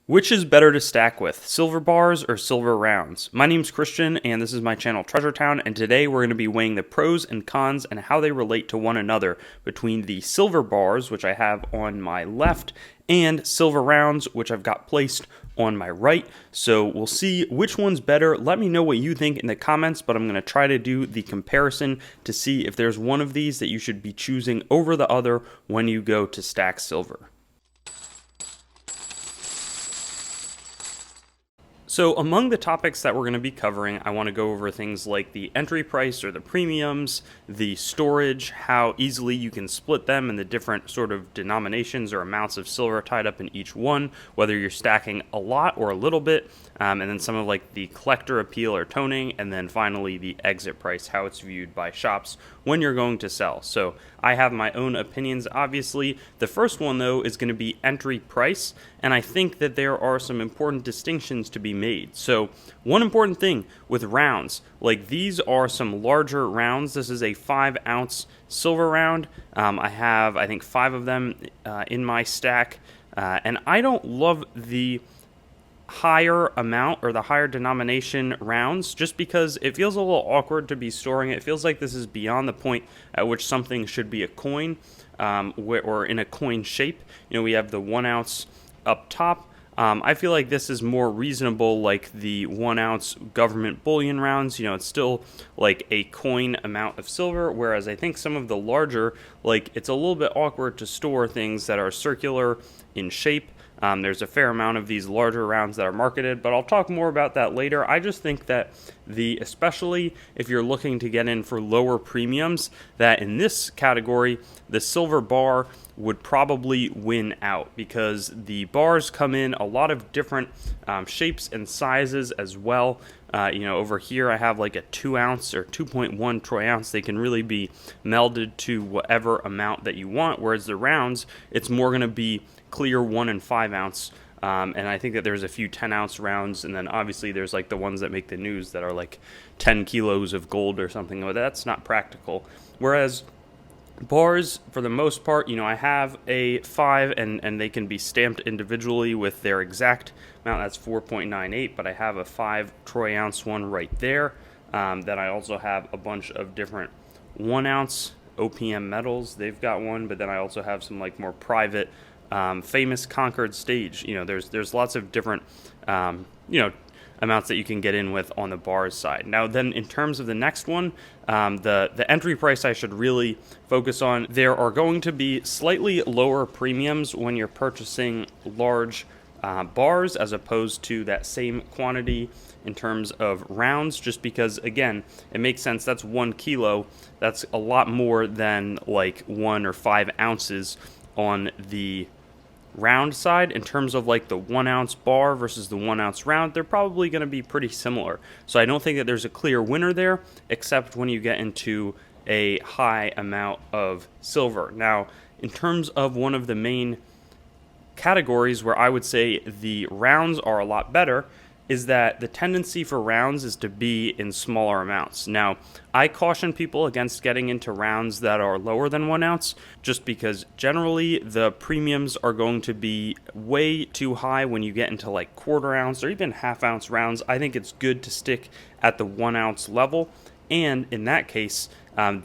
Which is better to stack with, silver bars or silver rounds? My name's Christian, and this is my channel Treasure Town, and today we're going to be weighing the pros and cons and how they relate to one another between the silver bars, which I have on my left, and silver rounds, which I've got placed on my right. So we'll see which one's better. Let me know what you think in the comments, but I'm going to try to do the comparison to see if there's one of these that you should be choosing over the other when you go to stack silver. So among the topics that we're going to be covering, I want to go over things like the entry price or the premiums, the storage, how easily you can split them, and the different sort of denominations or amounts of silver tied up in each one, whether you're stacking a lot or a little bit, and then some of like the collector appeal or toning, and then finally the exit price, how it's viewed by shops when you're going to sell. So I have my own opinions, obviously. The first one, though, is going to be entry price, and I think that there are some important distinctions to be made. So one important thing with rounds, like these are some larger rounds. This is a 5-ounce silver round. I have, I think, 5 of them in my stack, and I don't love the higher amount or the higher denomination rounds just because it feels a little awkward to be storing it. It feels like this is beyond the point at which something should be a coin or in a coin shape. You know, we have the 1 ounce up top. I feel like this is more reasonable, like the 1 ounce government bullion rounds. You know, it's still like a coin amount of silver, whereas I think some of the larger, like it's a little bit awkward to store things that are circular in shape. There's a fair amount of these larger rounds that are marketed, but I'll talk more about that later. I just think that especially if you're looking to get in for lower premiums, that in this category, the silver bar would probably win out because the bars come in a lot of different shapes and sizes as well. Over here I have like a 2 ounce or 2.1 troy ounce. They can really be melded to whatever amount that you want, whereas the rounds, it's more going to be clear 1 and 5 ounce. And I think that there's a few 10-ounce rounds, and then obviously there's like the ones that make the news that are like 10 kilos of gold or something. Well, that's not practical. Whereas bars, for the most part, I have a 5, and they can be stamped individually with their exact amount. That's 4.98, but I have a 5 troy ounce one right there. Then I also have a bunch of different 1 ounce OPM metals. They've got one, but then I also have some like more private famous Concord stage. There's lots of different amounts that you can get in with on the bars side. Now then, in terms of the next one, the entry price I should really focus on. There are going to be slightly lower premiums when you're purchasing large bars as opposed to that same quantity in terms of rounds, just because, again, it makes sense. That's 1 kilo. That's a lot more than like 1 or 5 ounces on the round side. In terms of like the 1 ounce bar versus the 1 ounce round, they're probably going to be pretty similar. So I don't think that there's a clear winner there, except when you get into a high amount of silver. Now, in terms of one of the main categories where I would say the rounds are a lot better, is that the tendency for rounds is to be in smaller amounts. Now, I caution people against getting into rounds that are lower than 1 ounce, just because generally the premiums are going to be way too high when you get into like 1/4 ounce or even 1/2 ounce rounds. I think it's good to stick at the 1 ounce level, and in that case,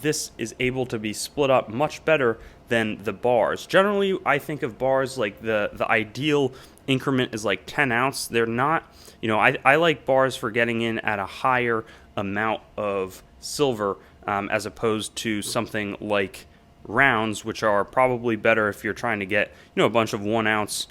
this is able to be split up much better than the bars. Generally, I think of bars like the ideal increment is like 10 ounce. They're not, I like bars for getting in at a higher amount of silver as opposed to something like rounds, which are probably better if you're trying to get, a bunch of 1 ounce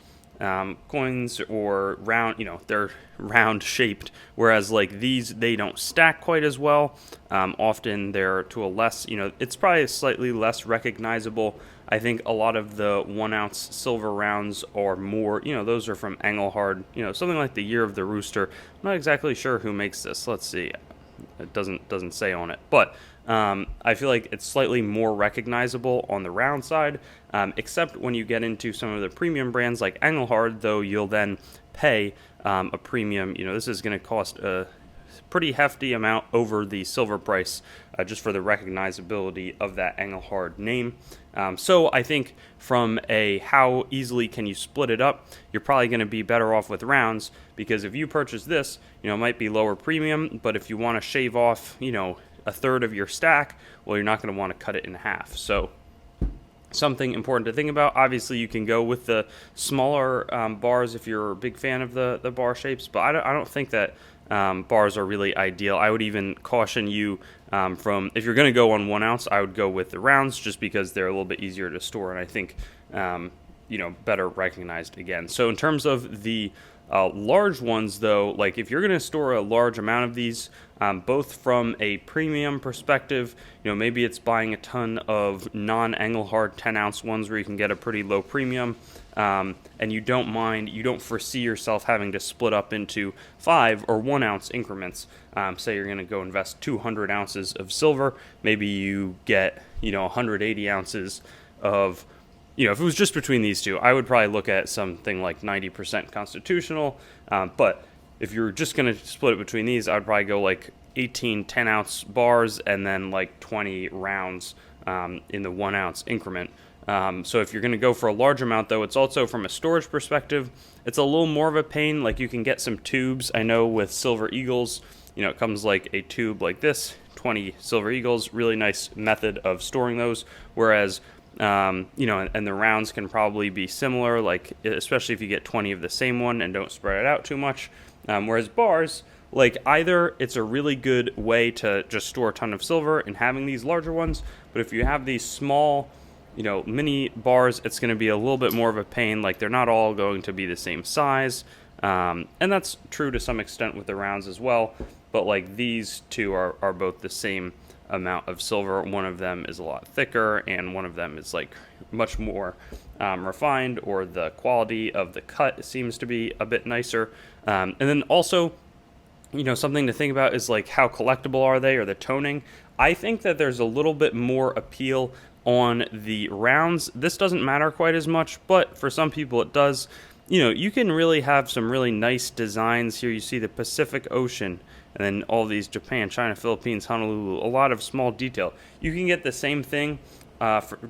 coins or round, they're round shaped, whereas like these, they don't stack quite as well. Often they're to a less, it's probably slightly less recognizable. I think a lot of the 1 ounce silver rounds are more, those are from Engelhard, something like the Year of the Rooster. I'm not exactly sure who makes this. Let's see. It doesn't say on it, but I feel like it's slightly more recognizable on the round side, except when you get into some of the premium brands like Engelhard, though you'll then pay a premium. This is going to cost pretty hefty amount over the silver price, just for the recognizability of that Engelhard name. So I think from a how easily can you split it up, you're probably going to be better off with rounds, because if you purchase this, it might be lower premium, but if you want to shave off, a third of your stack, well, you're not going to want to cut it in half. So something important to think about. Obviously, you can go with the smaller bars if you're a big fan of the bar shapes, but I don't think that bars are really ideal. I would even caution you from, if you're going to go on 1 ounce, I would go with the rounds, just because they're a little bit easier to store, and I think better recognized again. So in terms of the large ones, though, like if you're going to store a large amount of these, both from a premium perspective, maybe it's buying a ton of non-Engelhard 10-ounce ones where you can get a pretty low premium, and you don't foresee yourself having to split up into 5 or 1 ounce increments. Say you're going to go invest 200 ounces of silver, maybe you get 180 ounces of, if it was just between these two, I would probably look at something like 90% constitutional. But if you're just going to split it between these, I would probably go like 18 10-ounce bars and then like 20 rounds in the 1 ounce increment. So if you're going to go for a large amount, though, it's also from a storage perspective, it's a little more of a pain. Like you can get some tubes. I know with Silver Eagles, it comes like a tube like this, 20 Silver Eagles, really nice method of storing those. Whereas and the rounds can probably be similar, like especially if you get 20 of the same one and don't spread it out too much. Whereas bars, like either it's a really good way to just store a ton of silver in having these larger ones, but if you have these small, mini bars, it's going to be a little bit more of a pain. Like they're not all going to be the same size, and that's true to some extent with the rounds as well. But like these two are both the same amount of silver. One of them is a lot thicker, and one of them is like much more refined, or the quality of the cut seems to be a bit nicer. And then also, something to think about is like how collectible are they, or the toning. I think that there's a little bit more appeal on the rounds. This doesn't matter quite as much, but for some people it does. You can really have some really nice designs here. You see the Pacific Ocean, and then all these Japan, China, Philippines, Honolulu, a lot of small detail. You can get the same thing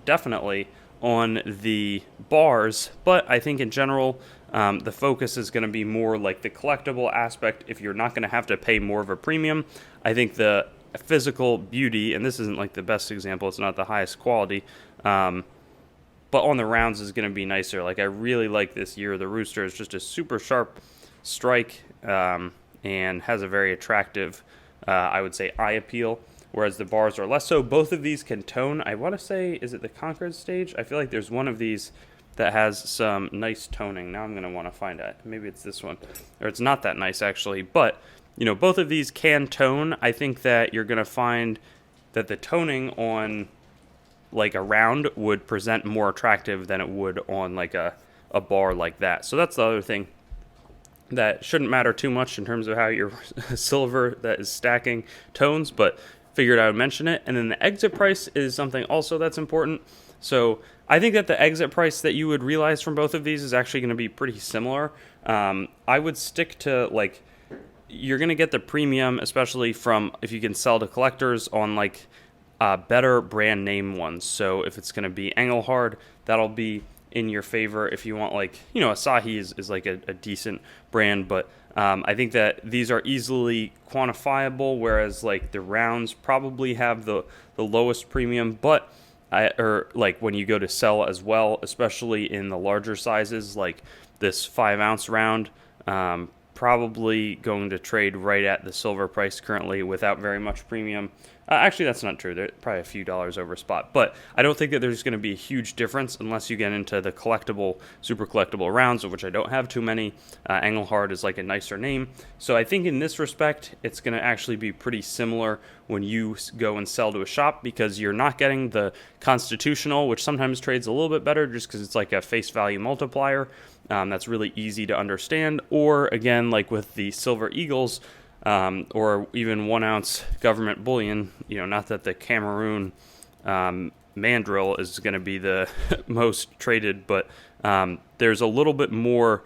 definitely on the bars, but I think in general the focus is going to be more like the collectible aspect. If you're not going to have to pay more of a premium, I think the physical beauty, and this isn't like the best example, it's not the highest quality, but on the rounds is going to be nicer. Like I really like this Year of the Rooster. It's just a super sharp strike, and has a very attractive, I would say, eye appeal, whereas the bars are less so. Both of these can tone. I want to say, is it the Concord stage? I feel like there's one of these that has some nice toning. Now I'm going to want to find it. Maybe it's this one. Or it's not that nice, actually. But, both of these can tone. I think that you're going to find that the toning on like a round would present more attractive than it would on like a bar like that. So that's the other thing that shouldn't matter too much in terms of how your silver that is stacking tones, but figured I would mention it. And then the exit price is something also that's important. So I think that the exit price that you would realize from both of these is actually going to be pretty similar. I would stick to like, you're going to get the premium, especially from if you can sell to collectors on like better brand name ones. So if it's going to be Engelhard, that'll be in your favor. If you want like, Asahi is like a decent brand, but I think that these are easily quantifiable, whereas like the rounds probably have the lowest premium, but or like when you go to sell as well, especially in the larger sizes, like this 5 ounce round, probably going to trade right at the silver price currently without very much premium. Actually, that's not true. They're probably a few dollars over spot. But I don't think that there's going to be a huge difference unless you get into the collectible, super collectible rounds, of which I don't have too many. Engelhard is like a nicer name. So I think in this respect, it's going to actually be pretty similar when you go and sell to a shop, because you're not getting the constitutional, which sometimes trades a little bit better just because it's like a face value multiplier. That's really easy to understand. Or again, like with the Silver Eagles, or even 1 ounce government bullion, not that the Cameroon mandrill is going to be the most traded, but there's a little bit more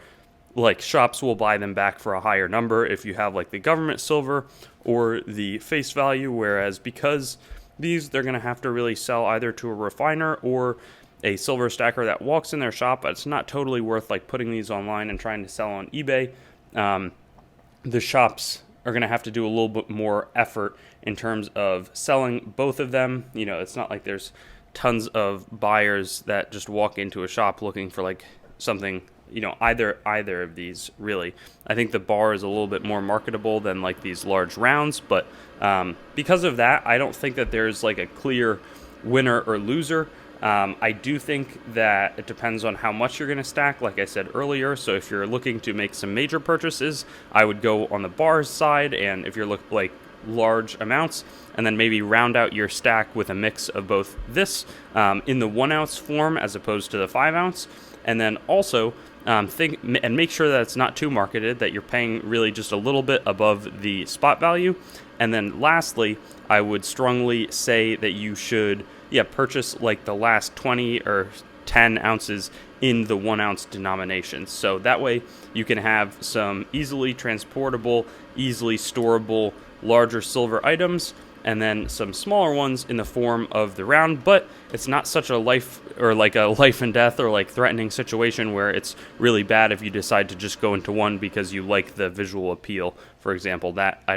like shops will buy them back for a higher number if you have like the government silver or the face value, whereas because these, they're going to have to really sell either to a refiner or a silver stacker that walks in their shop. But it's not totally worth like putting these online and trying to sell on eBay. The shops are going to have to do a little bit more effort in terms of selling both of them. You know, it's not like there's tons of buyers that just walk into a shop looking for like something, you know, either of these really. I think the bar is a little bit more marketable than like these large rounds, but because of that, I don't think that there's like a clear winner or loser. I do think that it depends on how much you're going to stack, like I said earlier. So if you're looking to make some major purchases, I would go on the bars side, and if you're looking like large amounts, and then maybe round out your stack with a mix of both this in the 1 ounce form as opposed to the 5 ounce, and then also think and make sure that it's not too marketed, that you're paying really just a little bit above the spot value. And then lastly, I would strongly say that you should purchase like the last 20 or 10 ounces in the 1 ounce denominations. So that way you can have some easily transportable, easily storable, larger silver items, and then some smaller ones in the form of the round. But it's not such a life and death or like threatening situation where it's really bad if you decide to just go into one because you like the visual appeal, for example. That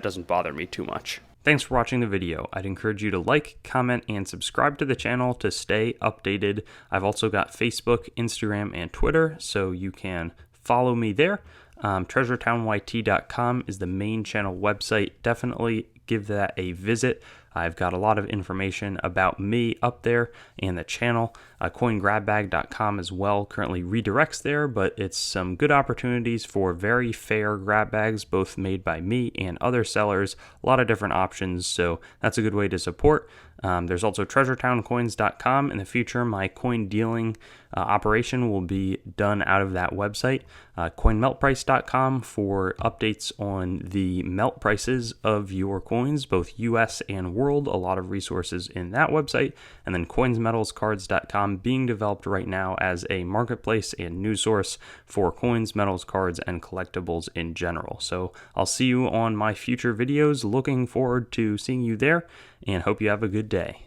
doesn't bother me too much. Thanks for watching the video. I'd encourage you to like, comment, and subscribe to the channel to stay updated. I've also got Facebook, Instagram, and Twitter, so you can follow me there. TreasureTownYT.com is the main channel website. Definitely give that a visit. I've got a lot of information about me up there and the channel. CoinGrabBag.com as well currently redirects there, but it's some good opportunities for very fair grab bags, both made by me and other sellers. A lot of different options, so that's a good way to support. There's also TreasureTownCoins.com. In the future, my coin dealing operation will be done out of that website. CoinMeltPrice.com for updates on the melt prices of your coins, both US and world. A lot of resources in that website. And then CoinsMetalsCards.com, being developed right now as a marketplace and news source for coins, metals, cards, and collectibles in general. So I'll see you on my future videos. Looking forward to seeing you there, and hope you have a good day.